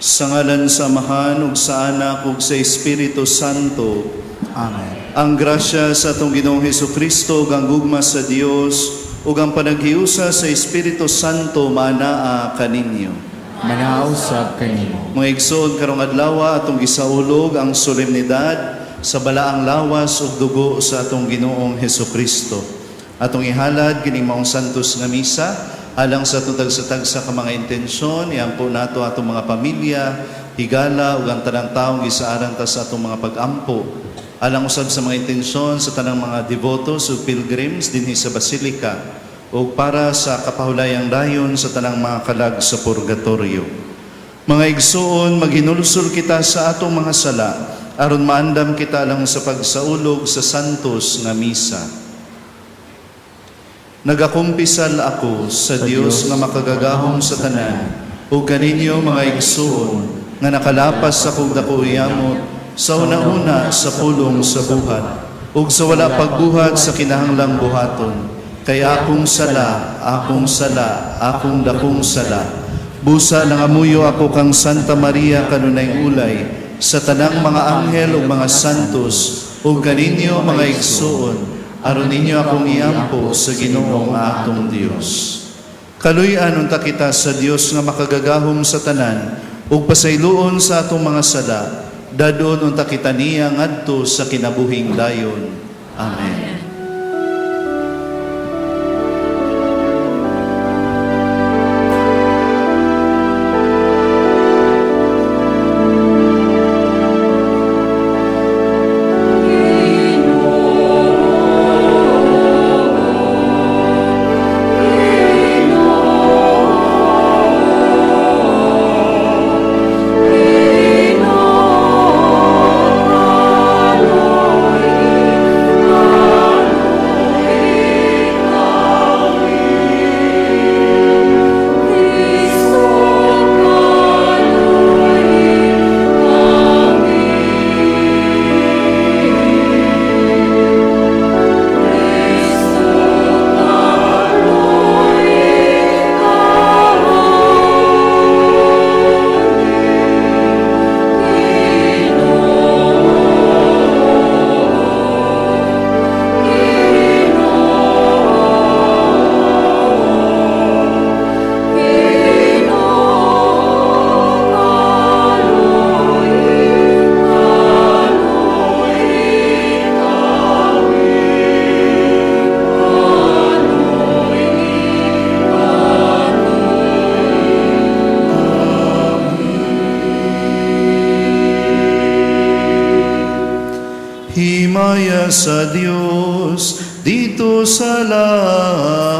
Sa ngalan sa Amahan, ug sa Anak, ug sa Espiritu Santo. Amen. Ang grasya sa atong Ginoong Hesukristo, ug ang gugma sa Dios, ug ang panaghiusa sa Espiritu Santo manaa kaninyo. Manausap kanimo. Mga igsoon karong adlaw atong gisaulog ang solemnidad sa balaang lawas ug dugo sa atong Ginoong Hesukristo. Atong ihalad kining maong santos nga misa alang sa atong tagsa-tagsa ka mga intensyon, iampo nato atong mga pamilya, higala ug ang tanang taong gisaaran ta sa atong mga pag-ampo. Alang usab sa mga intensyon sa tanang mga devotos ug pilgrims dinhi sa Basilika ug para sa kapahulayang dayon sa tanang mga kalag sa purgatorio. Mga igsoon, maghinulsol kita sa atong mga sala aron maandam kita alang sa pagsaulog sa santos nga misa. Nagakumpisal ako sa Dios nga makagagahom sa tanan, ug kaninyo mga igsoon nga nakalapas sa kong dako iyamot sa una-una sa pulong sa buhat, ug sa wala pagbuhat sa kinahanglang buhaton. Kay akong sala, akong dakong sala. Busa nangamuyo ako kang Santa Maria kanunay ulay, sa tanang mga anghel ug mga santos, ug kaninyo mga igsoon, aron ninyo akong iampo sa Ginoong atong Dios. Kaluy-an unta kita sa Dios nga makagagahom sa tanan, ug pasayloon sa atong mga sala, dadon unta kita niya ngadto sa kinabuhing dayon. Amen. Himaya sa Diyos dito sa langit.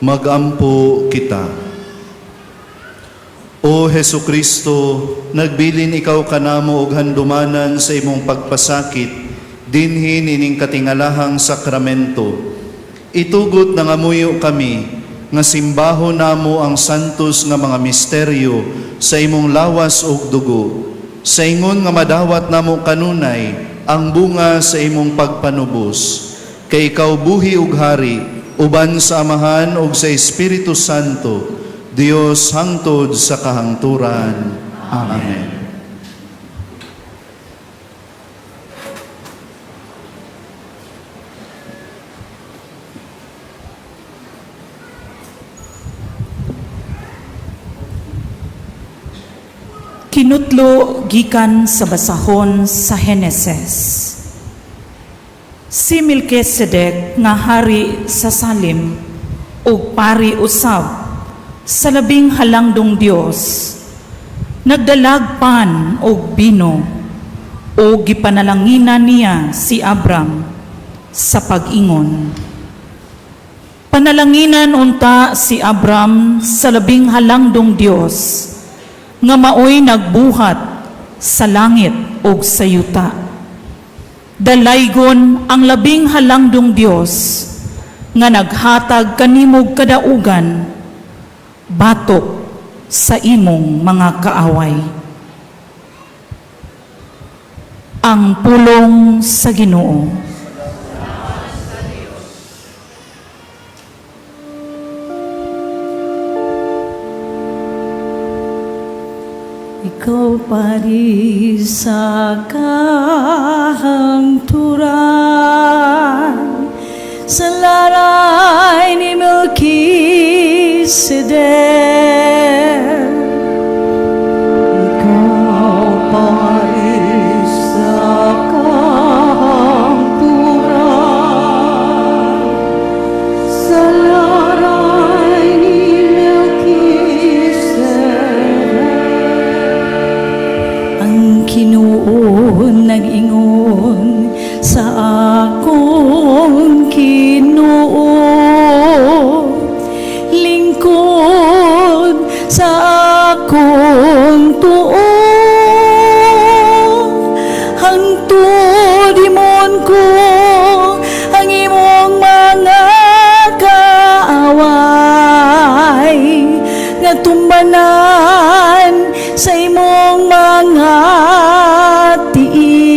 magampo kita. O Hesukristo, nagbilin ikaw kanamo og handumanan sa imong pagpasakit, dinhi nining katingalahang sakramento. Itugot na ngamuyo kami, nga simbaho namo ang santos nga mga misteryo sa imong lawas ug dugo. Sa ingon nga madawat namo kanunay ang bunga sa imong pagpanubos. Kay ikaw buhi ug hari, uban sa Amahan ug sa Espiritu Santo, Dios hangtod sa kahangturan. Amen. Kinutlo gikan sa basahon sa Heneses. Si Melkisedek nga hari sa Salim ug pari usab sa labing halangdong Dios, nagdalag pan og bino o gipanalanginan niya si Abram sa pag-ingon. Panalanginan unta si Abram sa labing halangdong Dios nga maoy nagbuhat sa langit ug sa yuta. Dalaygon ang labing halangdong Dios nga naghatag kanimog kadaugan batok sa imong mga kaaway. Ang pulong sa Ginoo. Ikaw pari sa kahangturan, sa laray ni Melkisedek. Ikaw pari sa kahangturan, sa laray ni Melkisedek. Ang Kinuon nag-ingon sa akong Ginoo, lingkod sa akong tuo, hangtod imon ko ang imong mga kaaway, nga tumbanan sa imong mga tiil.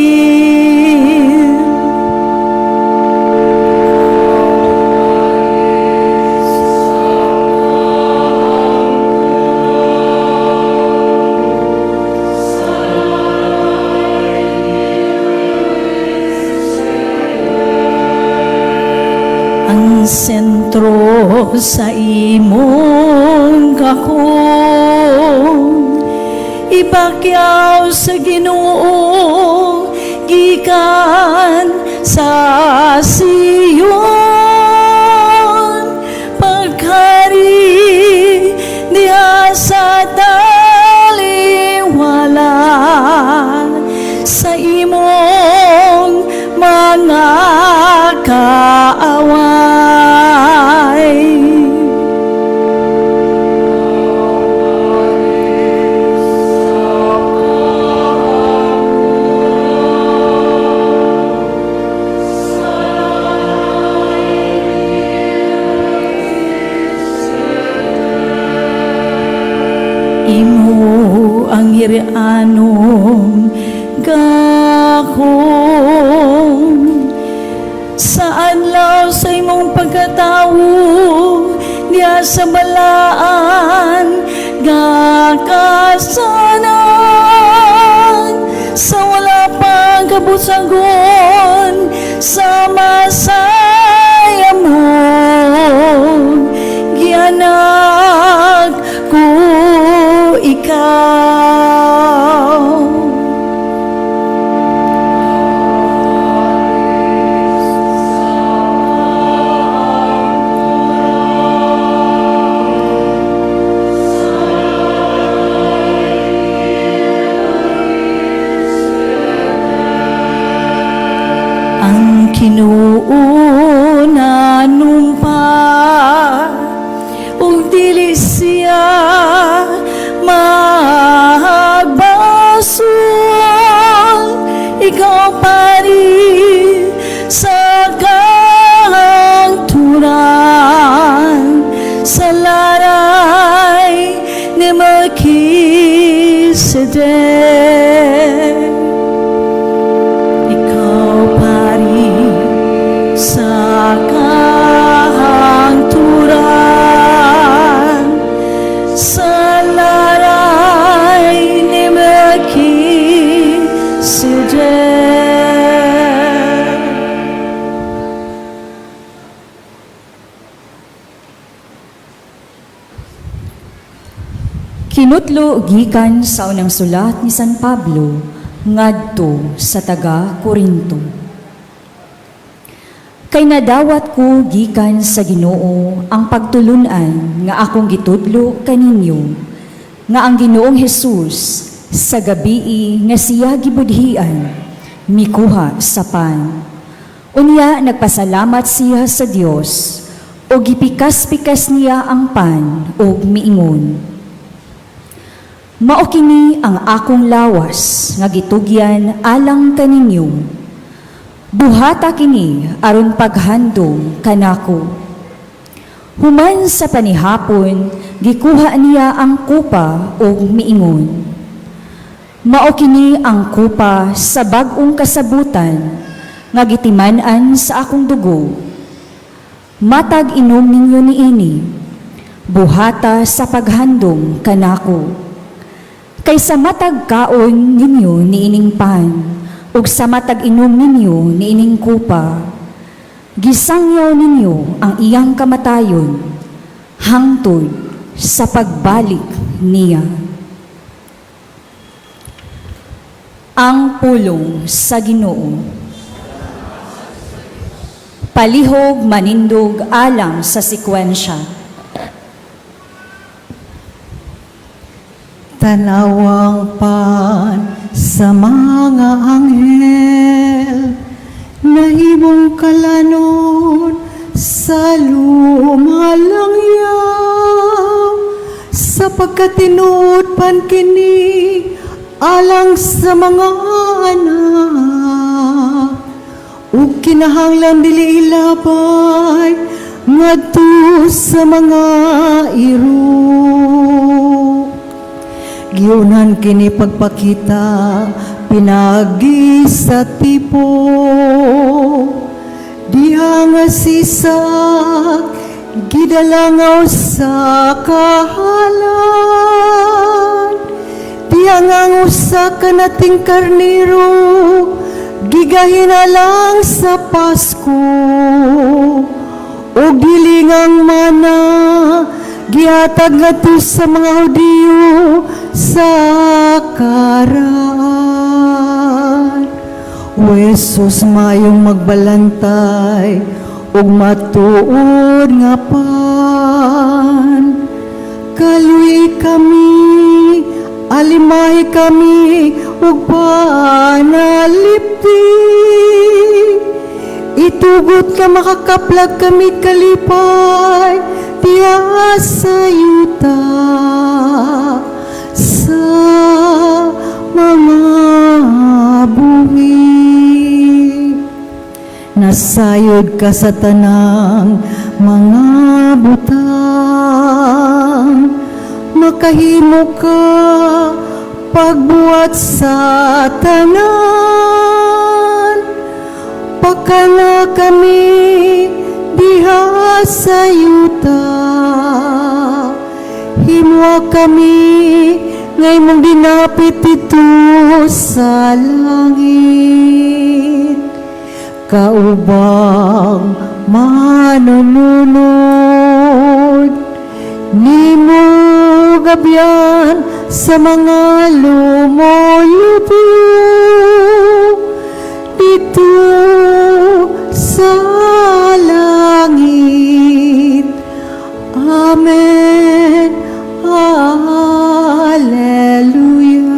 Ang sentro sa imong gakong, ipakyaw sa Ginoo gikan sa Siyon, paghari diha sa taliwala sa imong mga kaaway. Imo ang irianong gakong, saan law sa imong pagkatawo diya sa balaan gakasanan, sa wala pang kabusagon sa masaya mo, gianak ko ikaw. Ang Kinuo nanumpa ug dili siya magbasol. Ikaw pa rin sa kahangturan, sa laray ni Melchizedek. Ikaw pa rin sa kahangturan, sa laray ni Melchizedek. Kinutlo gikan sa unang sulat ni San Pablo ngadto sa taga Corinto. Kay nadawat ko gikan sa Ginoo ang pagtulunan nga akong gitudlo kaninyo, nga ang Ginoong Hesus sa gabii nga siya gibudhian mikuha sa pan. Unya nagpasalamat siya sa Dios o gipikas-pikas niya ang pan o miingon. Mao kini ang akong lawas nga gitugyan alang kaninyo. Buhata kini aron paghandom kanako. Human sa panihapon gikuha niya ang kupa ug miingon. Mao kini ang kupa sa bag-ong kasabutan nga gitiman-an sa akong dugo. Matag inom ninyo niini. Buhata sa paghandom kanako. Kaysa matag kaon ninyo niining pan, ug sa matag inom ninyo niining kupa, gisangyaw ninyo ang iyang kamatayon, hangtod sa pagbalik niya. Ang pulong sa Ginoo. Palihog manindog alang sa sekwensya. Tanawang pan sa mga anghel, nahimong kalanon sa lumalangyaw, sapagkat tinuod pan kini alang sa mga anak, ug kinahanglan dili ilabay ngadto sa mga irong. Giunan kini pagpakita pinagi sa tipo, diha nga sisak gidalangaw sa kahalan, diha nga usa ka nating karnero gigahinalang sa Pasko, o gilingang mana gihatag ngadto sa mga Hudiyo sa karaan. O Jesus, mayong magbalantay ug matuod nga pan. Kaluy kami, alimahi kami ug panalipti. Itugot ka makakaplag kami kalipay, tiya sa yuta sa mga buhi. Nasayod ka sa tanang mga butang, makahimo ka pagbuhat sa tanan. Pakala kami diha sa yuta, himwa kami ngay mong dinapit ito sa langit. Kaubang manununod, nimo gabyan sa mga lumulubo dito sa langit. Amen. Hallelujah.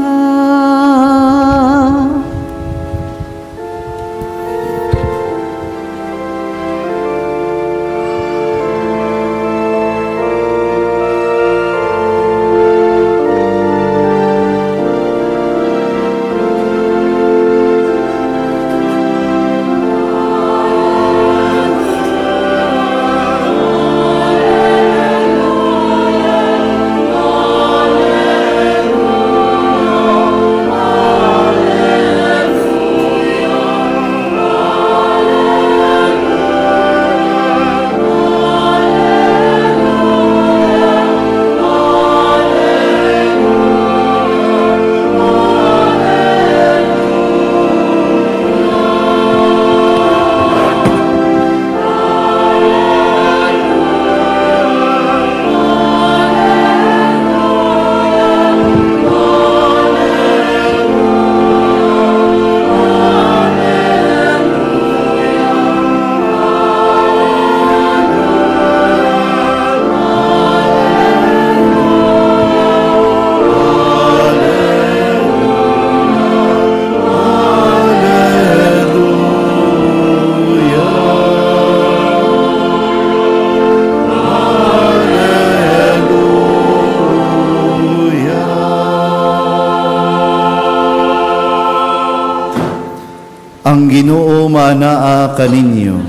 Ang Ginoo maanaa kaninyo.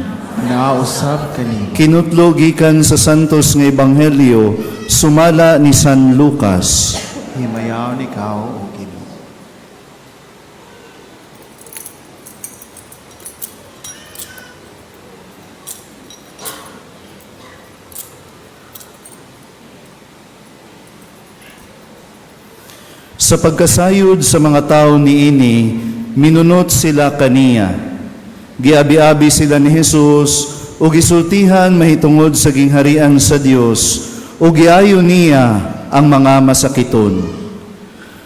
Nausab kaninyo. Kinutlo gikan sa santos nga ebanghelyo sumala ni San Lucas. Himayaw ni Kao o Ginoo. Sa pagkasayod sa mga tao niini, minunot sila kaniya. Giabi-abi sila ni Jesus, o gisultihan mahitungod sa gingharian sa Dios, o giayo niya ang mga masakiton.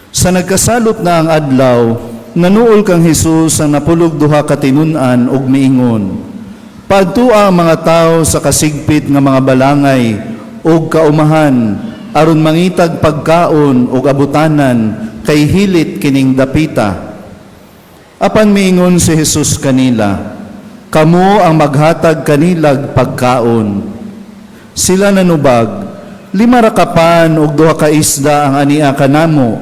Sa nagkasalop na ang adlaw, nanuol kang Jesus ang napulog duha ka tinun-an ug miingon. Padtua ang mga tao sa kasigpit nga mga balangay ug kaumahan aron mangitag pagkaon ug abutanan kay hilit kining dapita. Apan miingon si Jesus kanila, kamo ang maghatag kanilag pagkaon. Sila nanubag, 5 rakapan ug 2 ka isda ang ania kanamo.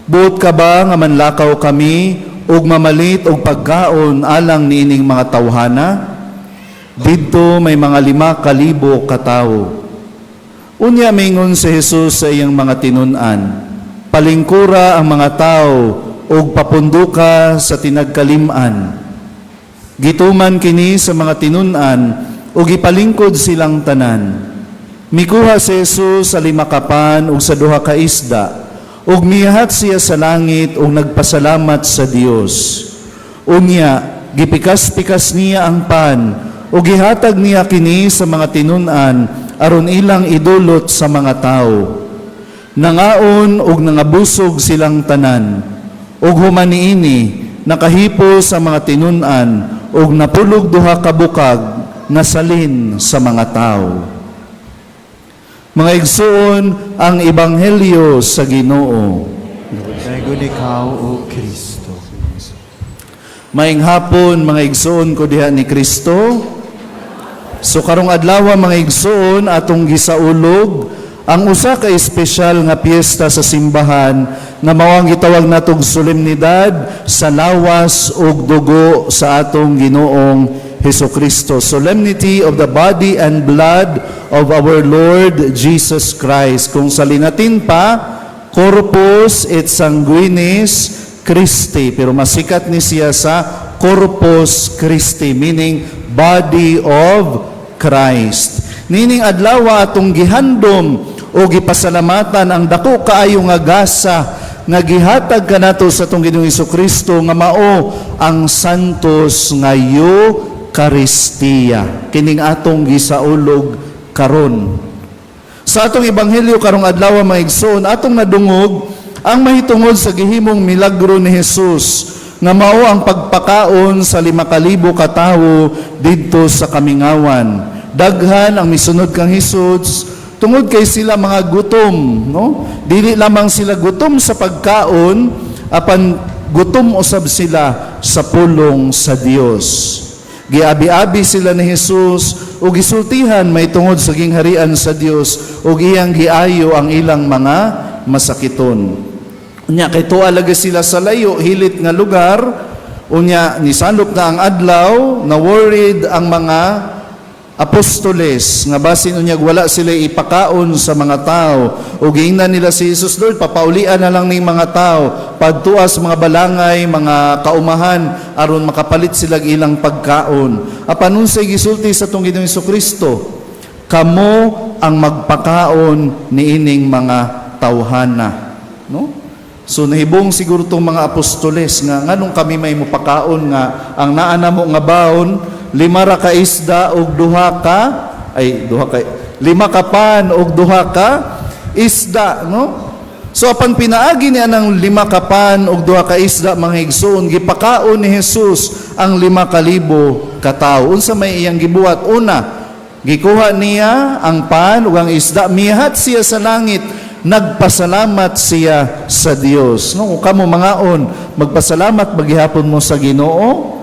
Buot ka ba nga manlakaw kami ug mamalit og pagkaon alang niining mga tawhana? Didto may mga 5,000 ka tawo. Unya mingon si Jesus sa iyang mga tinun-an, palingkura ang mga tao ug papunduka sa tinagkalim-an. Gituman kini sa mga tinun-an ug ipalingkod silang tanan. Mikuha si Jesus sa 5 kapan ug sa 2 ka isda ug mihat siya sa langit ug nagpasalamat sa Dios. Unya gipikas-pikas niya ang pan ug gihatag niya kini sa mga tinun-an aron ilang idulot sa mga tao. Nangaon ug nangabusog silang tanan, ug humaniini nakahipo sa mga tinun-an ug napulog 2 ka bukag na salin sa mga tao. Mga igsoon, ang ebanghelyo sa Ginoo. Dago ni Kao o Kristo. Maayong hapon mga igsoon ko diha ni Kristo. So karong adlaw mga igsoon atong gisaulog ang usa ka espesyal nga piyesta sa simbahan nga mao ang gitawag natong solemnidad sa lawas ug dugo sa atong Ginoong Hesukristo. Solemnity of the body and blood of our Lord Jesus Christ. Kung sa Latin pa, Corpus et Sanguinis Christi, pero masikat ni siya sa Corpus Christi, meaning body of Christ. Nining adlaw atong gihandom o gipasalamatan ang dako kaayo nga gasa nga gihatag kanato sa atong Ginoong Hesukristo nga mao ang santos nga Eucharistia. Kining atong gisaulog karon. Sa atong ebanghelyo karong adlaw mga igsoon, atong nadungog ang mahitungod sa gihimong milagro ni Jesus nga mao ang pagpakaon sa 5,000 ka tawo didto sa kamingawan. Daghan ang misunod kang Jesus tungod kay sila mga gutom, no? Dili lamang sila gutom sa pagkaon, apan gutom usab sila sa pulong sa Dios. Giabi-abi sila ni Jesus ug gisultihan may tungod sa gingharian sa Dios ug iyang giayo ang ilang mga masakiton. Unya kay tuwa lagi sila sa layo hilit nga lugar, unya nisalop na ang adlaw, na worried ang mga apostoles nga basin unya wala sila ipakaon sa mga tao ug giingnan nila si Jesus, Lord, papaulian na lang ning mga tao padtua sa mga balangay, mga kaumahan aron makapalit sila ilang pagkaon. Apan unsay gisulti sa atong Ginoong Hesukristo, kamo ang magpakaon niining mga tawhana, no? So nahibong siguro tong mga apostoles nga nganong kami may mupakaon nga ang naa namo nga baon 5 ra ka isda og 5 kapan og 2 ka isda, no? So apan pinaagi niya ng 5 kapan og 2 ka isda mga igsoon, gipakaon ni Jesus ang 5,000 ka tawo. Unsa may iyang gibuhat? Una, gikuha niya ang pan ug ang isda, mihat siya sa langit, nagpasalamat siya sa Dios. No, kung kamo mangaon, magpasalamat bagihapon mo sa Ginoo.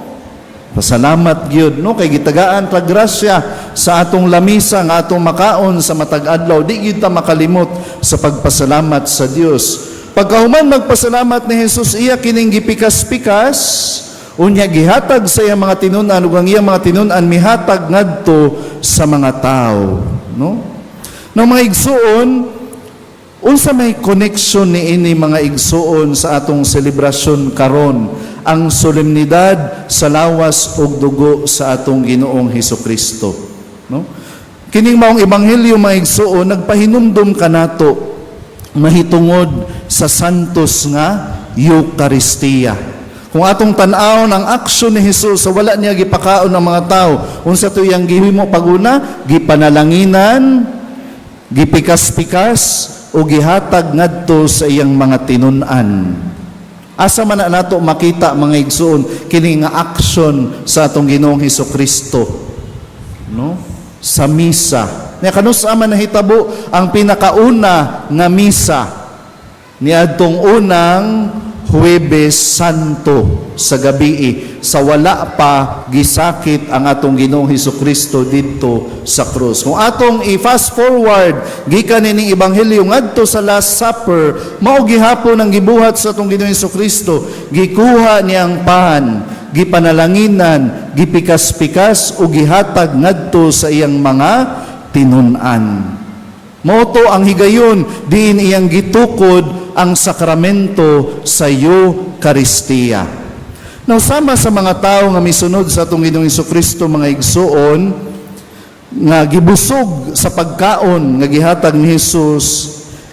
Pasalamat gyud, no, kay gitagaan ta grasya sa atong lamisa nga atong makaon sa matag adlaw. Di gyud ta makalimot sa pagpasalamat sa Dios. Pagkahuman magpasalamat ni Jesus, iya kining gipikas-pikas Unya gihatag sa iyang mga tinun-an ug ang iyang mga tinun-an mihatag ngadto sa mga tao, no? Nang mga igsuon, unsa may connection niini mga igsuon sa atong selebrasyon karon, ang solemnidad sa lawas ug dugo sa atong Ginoong Hesukristo, no? Kining maong ebanghelyo mga igsuon nagpahinumdom kanato mahitungod sa santos nga Eucharistia. Kung atong tan-aw ang aksyon ni Hesus sa wala niya gipakaon ng mga tao, unsa to iyang gihimo paguna, gipanalanginan, gipikas-pikas o gihatag ngadto sa iyang mga tinun-an. Asa man na nato makita mga igsoon kini nga aksyon sa atong Ginoong Hesukristo, no? Sa misa. Nya kanusa man nahitabo ang pinakauna nga misa niadtong unang Huwebes Santo sa gabi sa wala pa gisakit ang atong Ginoong Hesukristo dito sa krus. Kung atong i-fast forward gikan ining ebanghelyo ngadto sa Last Supper, mao gihapon ang gibuhat sa atong Ginoong Hesukristo. Gikuha niyang pan, gipanalanginan, gipikas-pikas o gihatag ngadto sa iyang mga tinun-an. Moto ang higayon diin iyang gitukod ang sakramento sa Eucharistia. Now, sama sa mga tao nga misunod sa atong Ginoong Hesukristo mga igsuon nga gibusog sa pagkaon nga gihatag ni Hesus,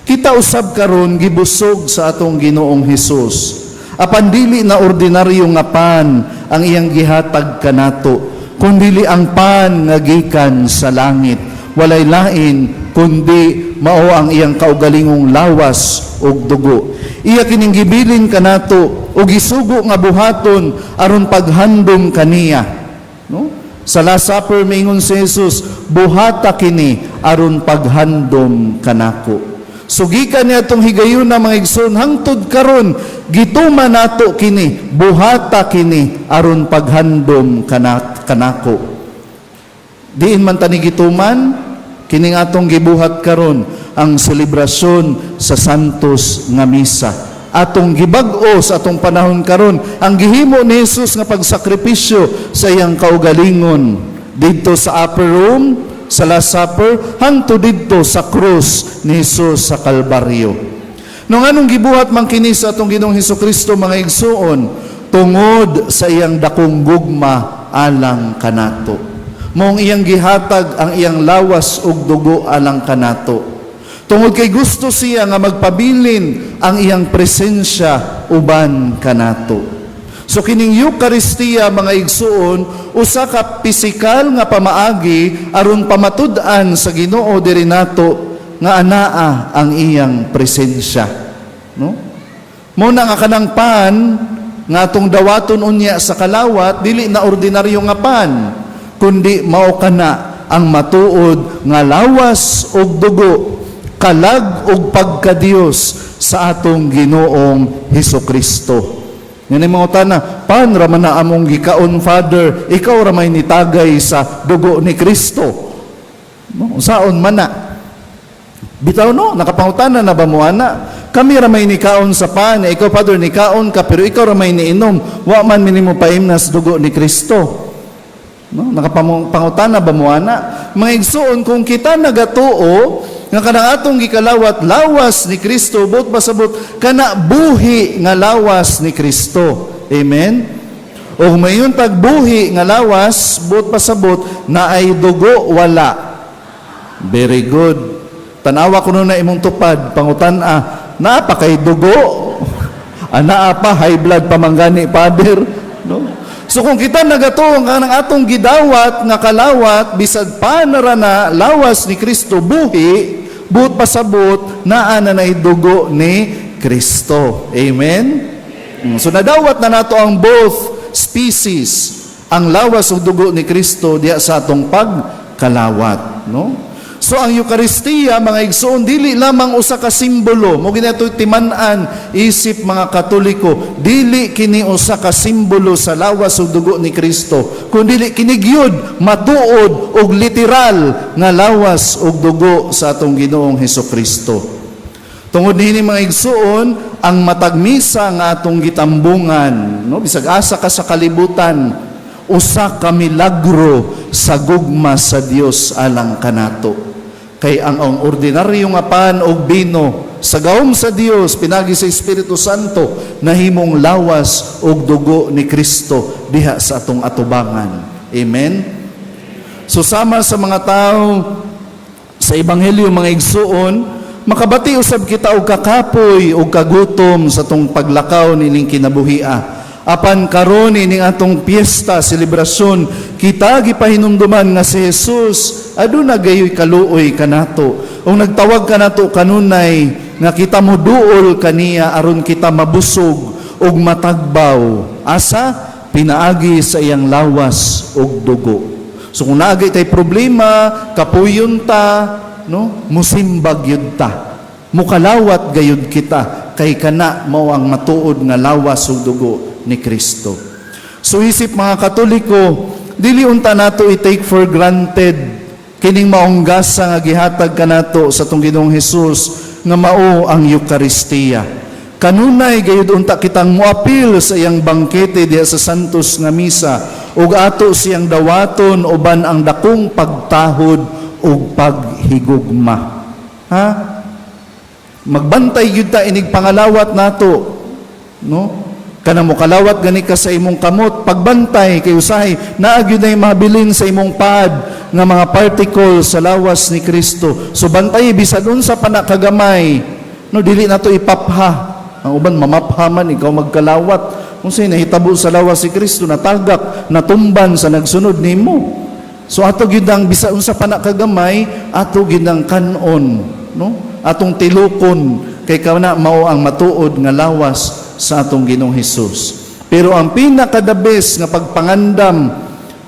kita usab karon gibusog sa atong Ginoong Hesus. Apan dili na ordinaryo nga pan ang iyang gihatag kanato, kundi ang pan nga gikan sa langit. Walay lain kundi mao ang iyang kaugalingong lawas ug dugo. Iya kining gibilin kanato ug gisugo nga buhaton aron paghandom kaniya, no? Sa Last Supper mingon si Jesus, buhata kini aron paghandom kanako. So gikan niya itong higayon na mga igsoon hangtod karon gituman nato kini, buhata kini aron paghandom kanako. Diin man tani gituman kining atong gibuhat karon ang selebrasyon sa Santos nga misa. Atong gibag-o sa atong panahon karon ang gihimo ni Jesus nga pagsakripisyo sa iyang kaugalingon didto sa upper room sa Last Supper hangtod didto sa krus ni Jesus sa Kalbaryo. Nung anong gibuhat man kini sa atong Ginoong Hesukristo mga igsuon tungod sa iyang dakong gugma alang kanato. Mong iyang gihatag ang iyang lawas ug dugo alang kanato. Tungod kay gusto siya nga magpabilin ang iyang presensya uban kanato. So kining Eucharistia mga igsuon usa ka pisikal nga pamaagi aron pamatud-an sa Ginoo diri nato nga anaa ang iyang presensya, no? Muna nga kanang pan nga atong dawaton unya sa kalawat dili na ordinaryo nga pan, kundi mao kana ang matuod nga lawas ug dugo, kalag ug pagkadiyos sa atong Ginoong Hesukristo. Ngani mga utana, pan ra man na among gikaon, Father, ikaw ra may nitagay sa dugo ni Kristo. No, saon man na. Bitaw no, nakapangutana na ba mo ana? Kami ra may nikaon sa pan, ikaw Father nikaon ka pero ikaw ra may niinom. Wa man minimo paimnas dugo ni Kristo. No, nakapangutana ba mo ana? Mga igsoon kung kita nagatuo nga kanang atong gikalawat lawas ni Kristo buot pasabot kana buhi nga lawas ni Kristo. Amen. O mayon pagbuhi nga lawas buot pasabot na ay dugo wala. Very good. Tanawa ko na imong tupad pangutan-a naa pa kay dugo. Ana pa high blood pamanggani Father, no? So kung kita nagatuong nga ng atong gidawat nga kalawat bisag panara na lawas ni Kristo buhi buot pasabot naa na dugo ni Kristo. Amen. So nadawat na nato ang both species, ang lawas ug dugo ni Kristo diya sa atong pagkalawat, no? So ang Eucharistia mga igsoon dili lamang usa ka simbolo, mo ginatoy timan-an isip mga Katoliko, dili kini usa ka simbolo sa lawas ug dugo ni Kristo, kundi kini gyud matuod ug literal nga lawas ug dugo sa atong Ginoong Hesukristo. Tungod nini mga igsuon, ang matagmisa nga atong gitambungan, no, bisag asa ka sa kalibutan, usa ka milagro sa gugma sa Dios alang kanato. Kay ang ordinaryo nga pan og bino sa gawom sa Dios pinagi sa Espiritu Santo nahimong lawas og dugo ni Kristo diha sa atong atubangan. Amen. So sama sa mga tao sa ebanghelyo mga igsuon, makabati usab kita og kakapoy og kagutom sa tong paglakaw nining kinabuhia. Apan karon ining atong piyesta, selebrasyon, kita gipahinumduman nga si Jesus aduna gayoy kaluoy kanato. O nagtawag kanato kanunay nga kita moduol kaniya aron kita mabusog og matagbaw. Asa? Pinaagi sa iyang lawas og dugo. So kung naagay tay problema, kapuyon ta, no? Musimbag yun ta. Mukalawat gayud kita kay kana mao ang matuod nga lawas ug dugo ni Kristo. So isip mga Katoliko, dili unta nato i-take for granted kining maong gasa nga gihatag kanato sa tong Ginoong Hesus nga mao ang Eucharistia. Kanunay gayud unta kitang moapil sa iyang bangkete diha sa Santos nga misa ug ato siyang dawaton uban ang dakong pagtahod ug paghigugma. Ha? Magbantay gyud ta inig pangalawat nato, no? Kana mo kalawat gani ka sa imong kamot, pagbantay kay usahay naa gyud nay mabilin sa imong pad nga mga particles sa lawas ni Kristo. So bantay bisan unsa pa na kagamay, no, dili nato ipapha. Ang uban mamaphaman ikaw magkalawat. Unsay nahitabo sa lawas si Kristo, natagak, natumban sa nagsunod nimo. So ato gyud ang bisan unsa pa na kagamay, ato gyud ang kanon, no? Atong tilukon kay kana mao ang matuod nga lawas sa atong Ginoong Hesus. Pero ang pinaka-the best nga pagpangandam,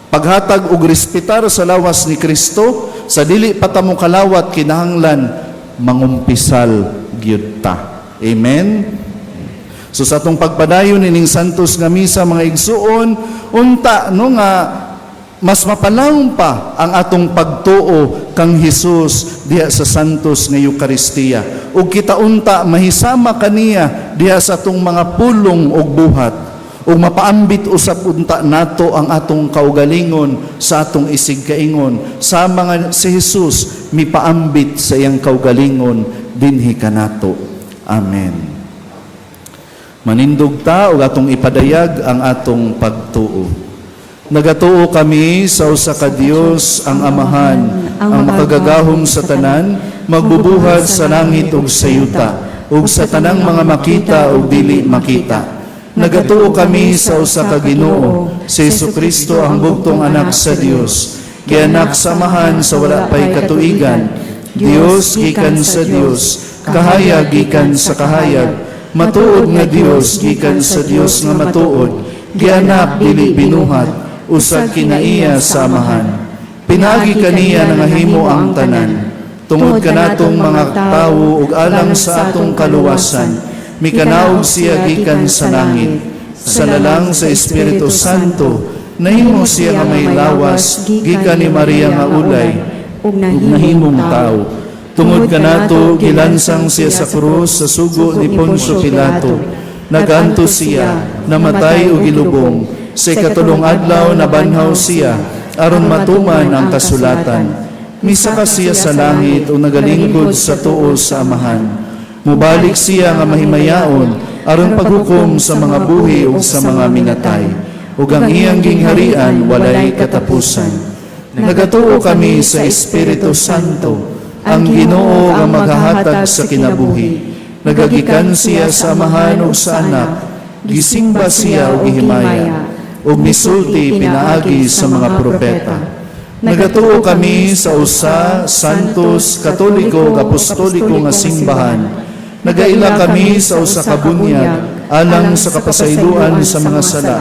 paghatag og respetar sa lawas ni Kristo, sa dili pa ta mo kalawat kinahanglan mangumpisal gyud ta. Amen. So sa atong pagpadayon ining Santos nga misa mga igsuon, unta no nga mas mapalawom pa ang atong pagtuo kang Hesus diha sa Santos nga Eucharistia. Ug kita unta mahisama kaniya diha sa atong mga pulong ug buhat. Ug mapaambit usab unta nato ang atong kaugalingon sa atong isig kaingon. Sama nga si Hesus mipaambit sa iyang kaugalingon dinhi kanato. Amen. Manindog ta ug atong ipadayag ang atong pagtuo. Nagatuo kami sa usa ka Dios ang Amahan, ang makagagahom sa tanan, magbubuhat sa langit ug sa yuta, ug sa tanang mga makita ug dili makita. Nagatuo kami sa usa ka Ginoo, si Jesucristo ang bugtong anak sa Dios, gianak samahan sa wala pay katuigan, Dios gikan sa Dios, kahayag gikan sa kahayag, matuod nga Dios gikan sa Dios nga matuod, gianak dili binuhat, usag kinaiya sa amahan. Pinagi kaniya nga himo ang tanan. Tungod kanatong mga tawo ug alang sa atong kaluwasan, mikanaog siya gikan sa langit. Sa lalang sa Espiritu Santo, nahimo siya nga may lawas gikan ni Maria nga ulay, ug nahimong tao. Tungod kanato gilansang siya sa krus sa sugo ni Poncio Pilato. Naganto siya, namatay ug gilubong. Sa ikatulong adlaw nabanhaw siya aron matuman ang kasulatan. Misaka siya sa langit o nagalingkod sa tuo sa amahan. Mubalik siya nga mahimayaon aron paghukom sa mga buhi o sa mga minatay. Ug ang iyang gingharian walay katapusan. Nagatuo kami sa Espiritu Santo, ang Ginoo nga maghahatag sa kinabuhi. Nagagikan siya sa amahan o sa anak, gisimba siya o gihimaya, ug misulti pinaagi sa mga propeta. Nagatuo kami sa usa, santos, katoliko, apostoliko nga simbahan. Nagaila kami sa usa ka bunyag, alang sa kapasayloan sa mga sala.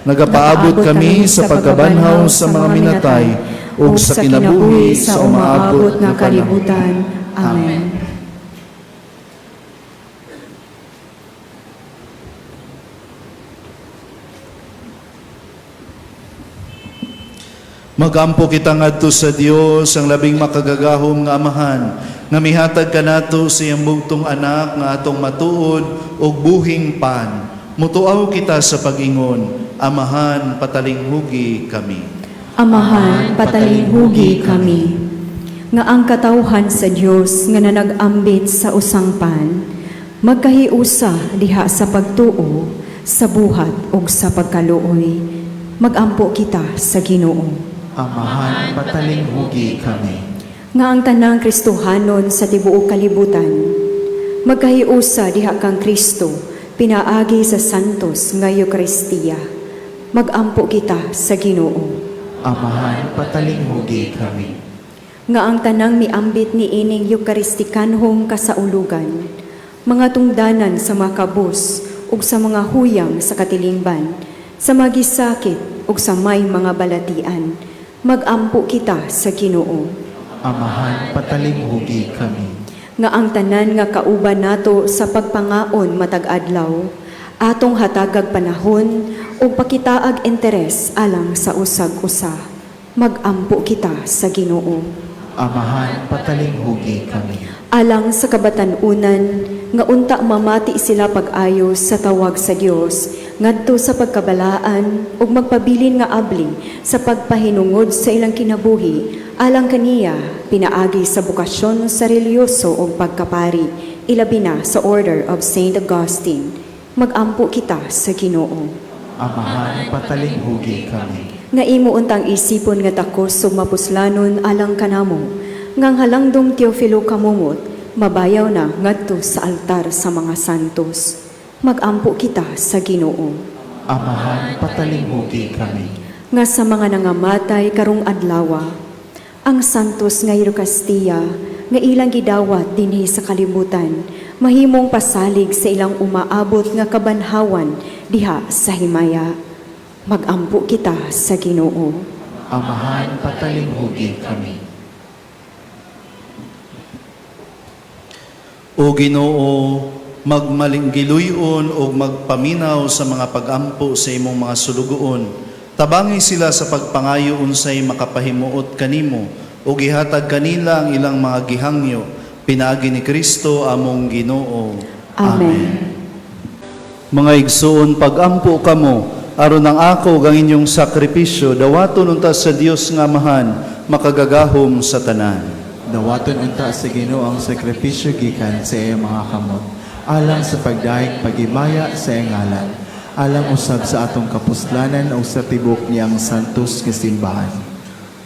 Nagapaabot kami sa pagkabanhaw sa mga minatay, ug sa kinabuhi sa umaabot nga kalibutan. Amen. Magampo kita ngadto sa Dios ang labing makagagahom nga amahan, nga mihatag ka nato sa iyang bugtong anak nga atong matuod og buhing pan. Mutuaw kita sa pag-ingon, Amahan, patalinghugi kami. Amahan, patalinghugi kami. Nga ang katawhan sa Dios nga nanag-ambit sa usangpan, magkahiusa diha sa pagtuo, sa buhat ug sa pagkaluoy. Magampo kita sa Ginoo. Amahan, patalinghugi kami. Nga ang tanang Kristohanon sa tibuok kalibutan, magkahiusa diha kang Kristo, pinaagi sa santos nga Eucharistia. Magampo kita sa Ginoo. Amahan, patalinghugi kami. Nga ang tanang miambit ni ining Eucharistikanhong kasaulugan, mga tungdanan sa mga kabus ug sa mga huyang sa katilingban, sa magisakit ug sa may mga balatian, magampo kita sa Ginoo. Amahan, patalinghugi kami. Nga ang tanan nga kauban nato sa pagpangaon matag adlaw, atong hatagag panahon ug pakitaag interes alang sa usag-usa. Magampo kita sa Ginoo. Amahan, patalinghugi kami. Alang sa kabatan-unan nga unta mamati sila pag-ayo sa tawag sa Dios ngadto sa pagkabalaan ug magpabilin nga abli sa pagpahinungod sa ilang kinabuhi alang kaniya pinaagi sa bukasyon sa reliyoso ug pagkapari ilabi na sa Order of Saint Augustine. Magampo kita sa Ginoo. Amahan, patalinghugi kami. Nga imo untang isipon nga takos ug mapuslanon alang kanamo ngang halangdong Teofilo kamumot mabayaw na ngadto sa altar sa mga santos. Magampo kita sa Ginoo. Amahan, patalinghugi kami. Nga sa mga nangamatay karong adlawa, ang santos nga Eucharistia nga ilang gidawat dinhi sa kalibutan, mahimong pasalig sa ilang umaabot nga kabanhawan diha sa himaya. Magampo kita sa Ginoo. Amahan, patalinghugi kami. O Ginoo, magmalinggiluyon o magpaminaw sa mga pagampo sa imong mga sulugoon. Tabangi sila sa pagpangayo unsay makapahimuot kanimo o gihatag kanila ang ilang mga gihangyo. Pinaagi ni Kristo among Ginoo. Amen. Mga igsoon, pagampo kamo, aron ang ako ang inyong sakripisyo, dawaton unta sa Dios nga Amahan, makagagahom sa tanan. Dawaton unta sa Ginoo ang sakripisyo gikan sa iyang mga kamot, alang sa pagdaig pagibaya sa iyang ngalan, alang usab sa atong kapuslanan o sa tibok niyang santos nga simbahan.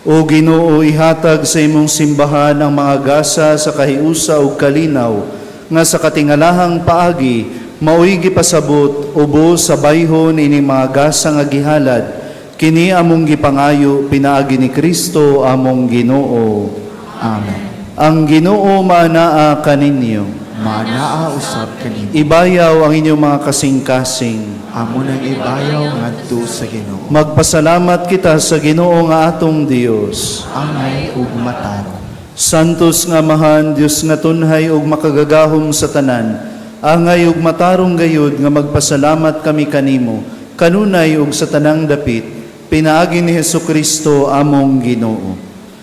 O Ginoo, ihatag sa imong simbahan ang mga gasa sa kahiusa ug kalinaw, nga sa katingalahang paagi, maoy gipasabot ubo sa bayhon ining mga gasa nga gihalad, kini among gipangayo pinaagi ni Kristo among Ginoo. Amen. Ang Ginoo maanaa kaninyo. Maanaa usab kanimo. Ibayaw ang inyong mga kasing-kasing. Amo nang ibayaw ngadto sa Ginoo. Magpasalamat kita sa Ginoo nga atong Dios. Angay ug matarong. Santos nga Amahan, Dios nga tunhay ug makagagahom sa tanan, angay ug matarong gayud nga magpasalamat kami kanimo, kanunay ug sa tanang dapit, pinaagi ni Hesukristo among Ginoo.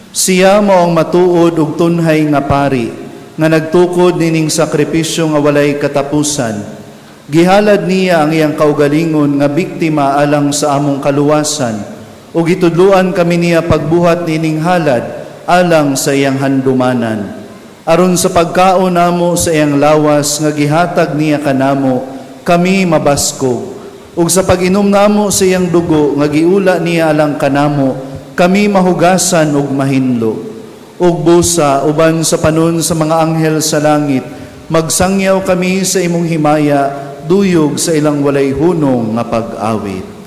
Siya mo ang matuod ug tunhay nga pari, nga nagtukod nining sakripisyo nga walay katapusan. Gihalad niya ang iyang kaugalingon nga biktima alang sa among kaluwasan, ug gitudluan kami niya pagbuhat nining halad alang sa iyang handumanan. Aron sa pagkaon namo sa iyang lawas nga gihatag niya kanamo, kami mabaskog. Ug sa pag-inom namo sa iyang dugo nga giula niya alang kanamo, kami mahugasan ug mahinlo. Ug busa uban sa panon sa mga anghel sa langit, magsangyaw kami sa imong himaya, duyog sa ilang walay hunong nga pag-awit.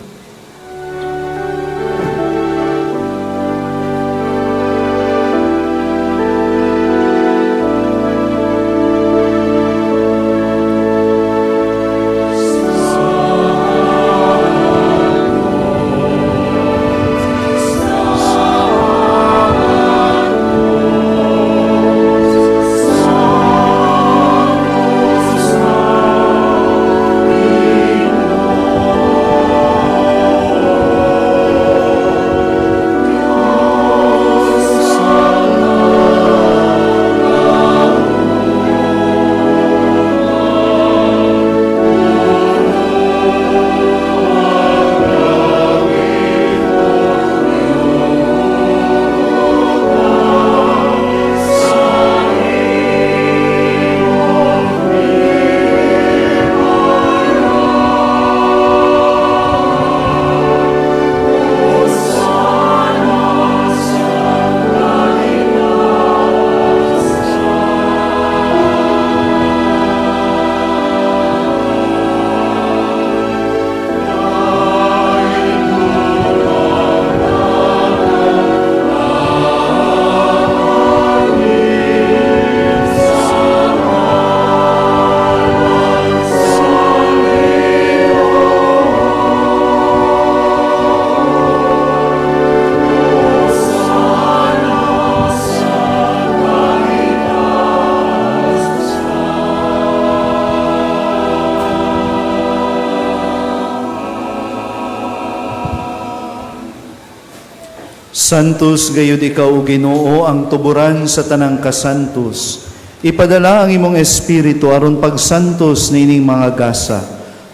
Santos gayud ikaw o Ginoo ang tuburan sa tanang kasantos. Ipadala ang imong espiritu aron pagsantos nining mga gasa.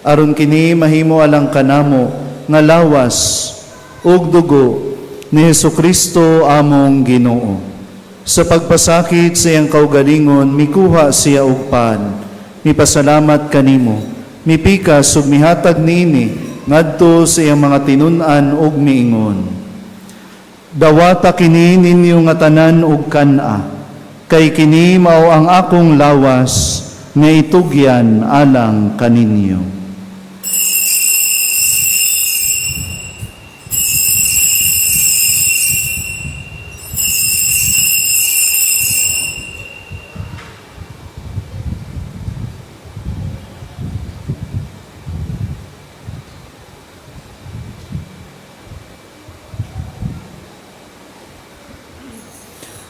Aron kini mahimo alang kanamo nga lawas ug dugo ni Hesukristo among Ginoo. Sa pagpasakit sa iyang kaugalingon mikuha siya og pan. Mipasalamat kanimo. Mipikas ug mihatag niini ngadto sa iyang mga tinun-an ug miingon. Dawata kini ninyo nga tanan og kana, kay kini mao ang akong lawas nga itugyan alang kaninyo.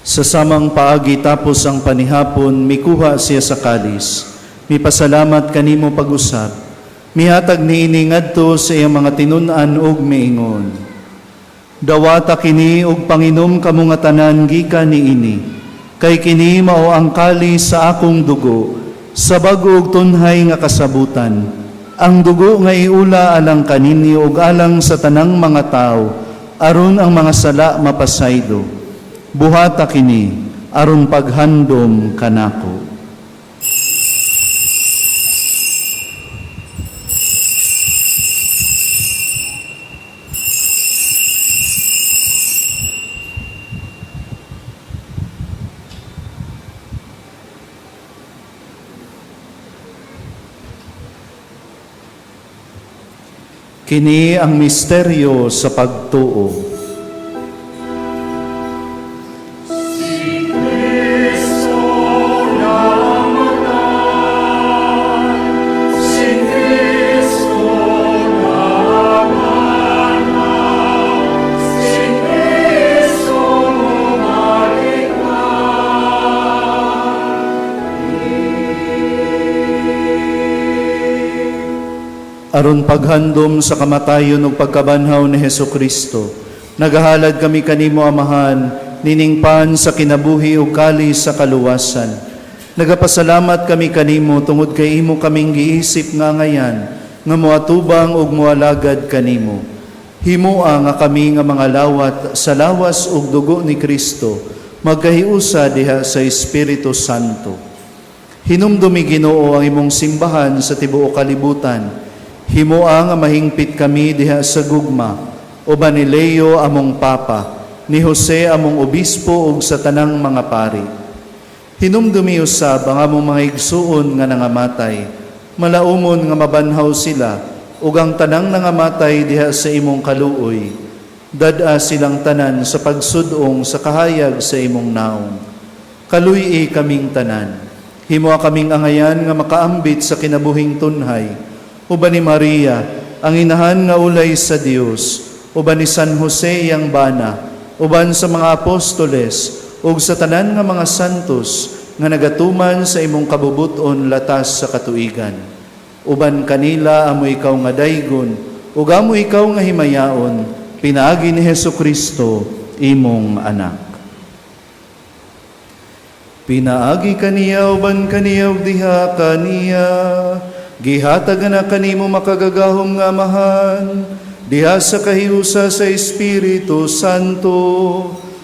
Sa samang paagi tapos ang panihapon, mikuha siya sa kalis. Mipasalamat kanimo pag-usap. Mihatag niini ngadto sa iyang mga tinun-an ug miingon. Dawata kini ug panginom kamo nga tanan gikan niini. Kay kini mao ang kalis sa akong dugo, sa bag-o ug tunhay nga kasabutan. Ang dugo nga iula alang kaninyo ug alang sa tanang mga tao, aron ang mga sala mapasaylo. Buhata kini aron paghandom kanako. Kini ang misteryo sa pagtuo. Aron paghandom sa kamatayon ug pagkabanhaw ni Hesukristo, nagahalad kami kanimo Amahan, nining pan sa kinabuhi ug kalis sa kaluwasan. Nagapasalamat kami kanimo tungod kay imo kaming giisip nga ngayan, nga moatubang ug moalagad kanimo. Himoa nga kami nga mga lawat sa lawas ug dugo ni Kristo, magkahiusa diha sa Espiritu Santo. Hinumdumi Ginoo ang imong simbahan sa tibuok kalibutan. Himoa nga mahingpit kami diha sa gugma, uban ni Leo among Papa, ni Jose among Obispo ug sa tanang mga pari. Hinumdumi usab ang among mga igsuon nga nangamatay, malaumon nga mabanhaw sila, ug ang tanang nangamatay diha sa imong kaluoy. Dad-a silang tanan sa pagsudong sa kahayag sa imong naong. Kaluy-i kaming tanan. Himoa kaming angayan nga makaambit sa kinabuhing tunhay, uban ni Maria, ang inahan nga ulay sa Dios, uban ni San Jose iyang bana, uban sa mga apostoles, ug sa tanan nga mga santos nga nagatuman sa imong kabubuton latas sa katuigan. Uban kanila amo ikaw nga daygon, ug amo ikaw nga himayaon, pinaagi ni Hesukristo, imong anak. Pinaagi kaniya uban kaniya ug diha kaniya, gihatag na kanimo makagagahom nga Amahan, diha sa kahiusa sa Espiritu Santo,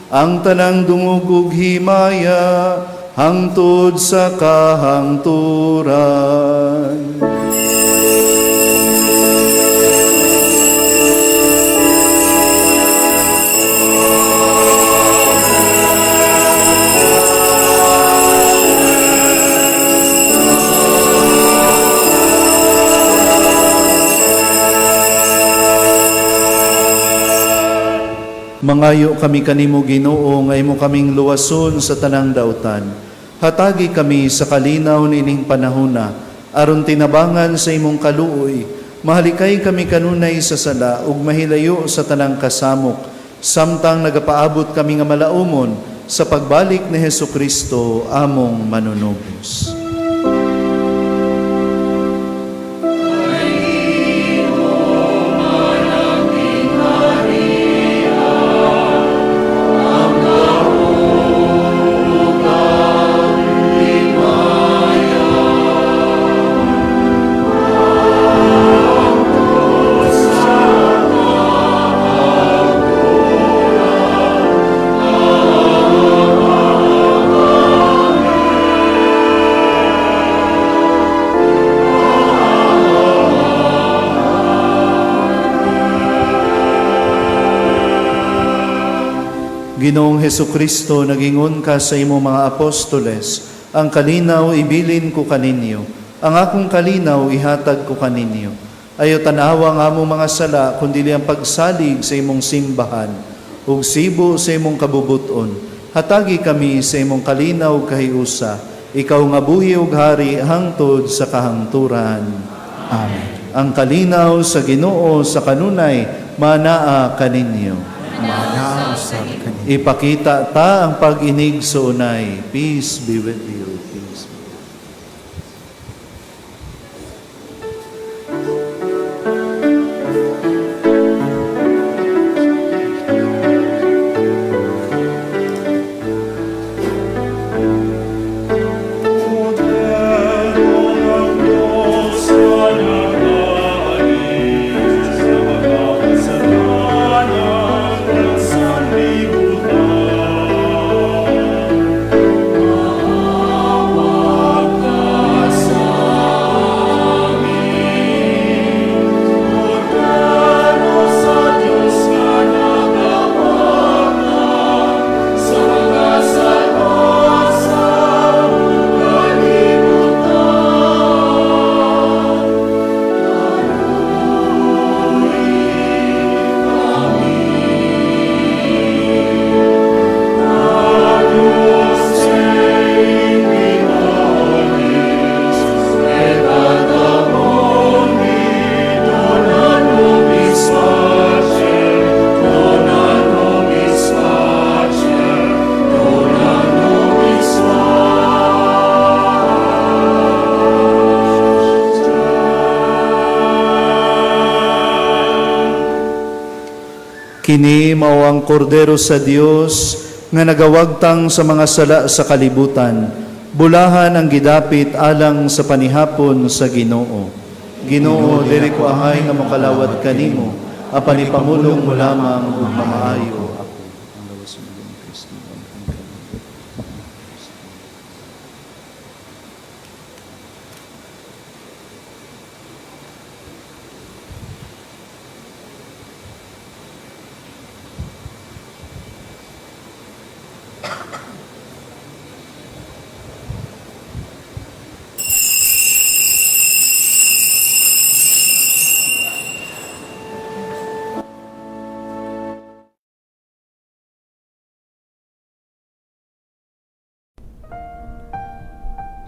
ang tanang dungog ug himaya, hangtod sa kahangturan. Mangayo kami kanimo Ginoo nga imo kaming luwason sa tanang daotan. Hatagi kami sa kalinaw nining panahona aron tinabangan sa imong kaluoy. Mahalikay kami kanunay sa sala ug mahilayo sa tanang kasamok. Samtang nagapaabot kami nga malaumon sa pagbalik ni Hesukristo among manunubos. Ginoong Hesukristo, nagingon ka sa imong mga apostoles, ang kalinaw ibilin ko kaninyo, ang akong kalinaw ihatag ko kaninyo. Ayo tanawa nga among mga sala, kundi ang pagsalig sa imong simbahan, ug sibo sa imong kabubuton. Hatagi kami sa imong kalinaw kahiusa, ikaw nga buhi ug hari hangtod sa kahangturan. Amen. Ang kalinaw sa Ginoo sa kanunay manaa kaninyo. Manausap kanina. Ipakita ta ang pag-inig sa unay. Peace be with you. Peace be with you. Kini mao ang kordero sa Dios nga nagawagtang sa mga sala sa kalibutan. Bulahan ang gidapit alang sa panihapon sa Ginoo. Ginoo, dili ko ahay nga makalawat kanimo, apan ipamulong mo lamang ug mamaayo ako. Ang lawas mo ni Kristo.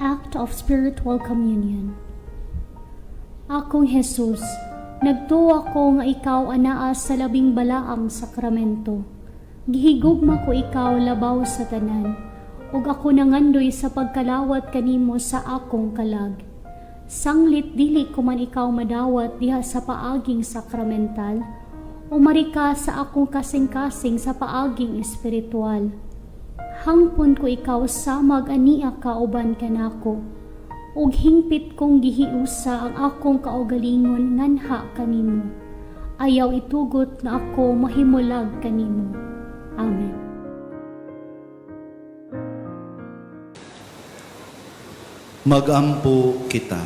Act of Spiritual Communion. Akong Jesus, nagtuwa ko nga ikaw anaa sa labing balaang sakramento. Gihigugma ko ikaw labaw sa tanan, ug ako nangandoy sa pagkalawat kanimo sa akong kalag. Sanglit dili ko man ikaw madawat diha sa paaging sakramental, umari ka sa akong kasing-kasing sa paaging espiritual. Hangpon ko ikaw sa mag-ania kauban kanako, ug hingpit kong gihiusa ang akong kaugalingon nganha kanimo. Ayaw itugot na ako mahimulag kanimo. Amen. Magampo kita.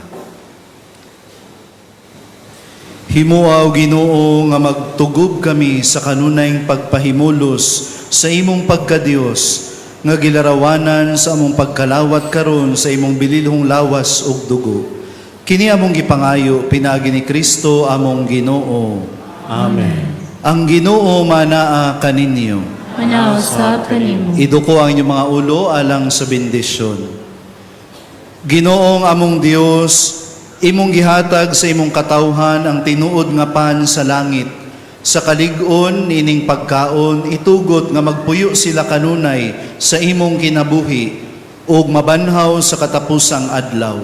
Himuaw Ginoo nga magtugob kami sa kanunayng pagpahimulos sa imong pagkadiyos, nga gilarawanan sa among pagkalawat karon sa imong bililhong lawas ug dugo. Kini among gipangayo pinagi ni Kristo among Ginoo. Amen. Ang Ginoo manaa kaninyo. Manausap kanimo. Iduko ang inyong mga ulo alang sa bendisyon. Ginoong among Dios, imong gihatag sa imong katawhan ang tinuod nga pan sa langit. Sa kalig-on ining pagkaon, itugot nga magpuyo sila kanunay sa imong kinabuhi ug mabanhaw sa katapusang adlaw.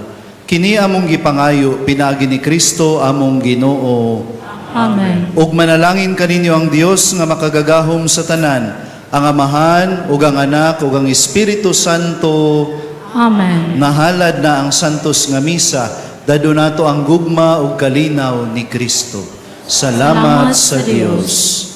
Kini among gipangayo pinagi ni Kristo among Ginoo. Amen. Ug manalangin kaninyo ang Dios nga makagagahom sa tanan, ang Amahan ug ang Anak ug ang Espiritu Santo. Amen. Nahalad na ang santos nga misa, dado nato ang gugma ug kalinaw ni Kristo. Salamat sa Dios.